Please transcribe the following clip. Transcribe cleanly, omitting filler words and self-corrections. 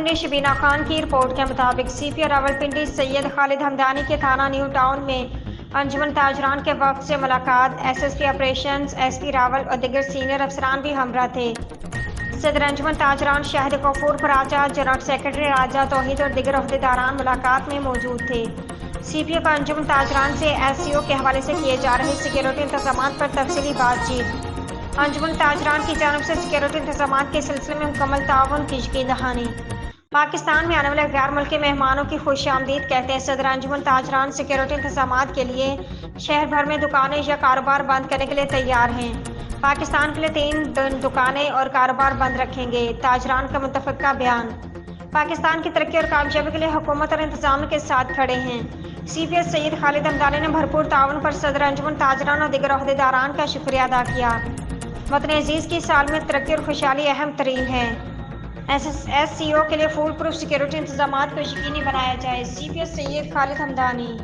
راولپنڈی شبینہ خان کی رپورٹ کے مطابق سی پی او راولپنڈی سید خالد ہمدانی کے تھانہ نیو ٹاؤن میں انجمن تاجران کے وفد سے ملاقات۔ S S P operations S P Rawal اور دیگر سینئر افسران بھی ہمراہ تھے۔ صدر انجمن تاجران شاہد غفور فراجہ، جنرل سیکرٹری راجہ توحید اور دیگر عہدیداران ملاقات میں موجود تھے۔ سی پی او کا انجمن تاجران سے ایس سی او کے حوالے سے کیے جا رہے سیکیورٹی انتظامات پر تفصیلی بات چیت۔ انجمن تاجران کی جانب سے سیکیورٹی انتظامات کے سلسلے میں مکمل تعاون کی یقین دہانی۔ پاکستان میں آنے والے غیر ملکی مہمانوں کی خوش آمدید کہتے ہیں صدر انجمن تاجران سیکیورٹی انتظامات کے لیے شہر بھر میں دکانیں یا کاروبار بند کرنے کے لیے تیار ہیں۔ پاکستان کے لیے 3 دکانیں اور کاروبار بند رکھیں گے۔ تاجران کا متفقہ بیان۔ پاکستان کی ترقی اور کامیابی کے لیے حکومت اور انتظامیہ کے ساتھ کھڑے ہیں۔ سی پی او سید خالد ہمدانی نے بھرپور تعاون پر صدر انجمن تاجران اور دیگر عہدیداران کا شکریہ ادا کیا۔ وطن عزیز کی سالمیت، ترقی اور خوشحالی اہم ترین ہے۔ ایس سی او کے لیے فول پروف سیکیورٹی انتظامات کو یقینی بنایا جائے۔ سی پی او سید خالد ہمدانی۔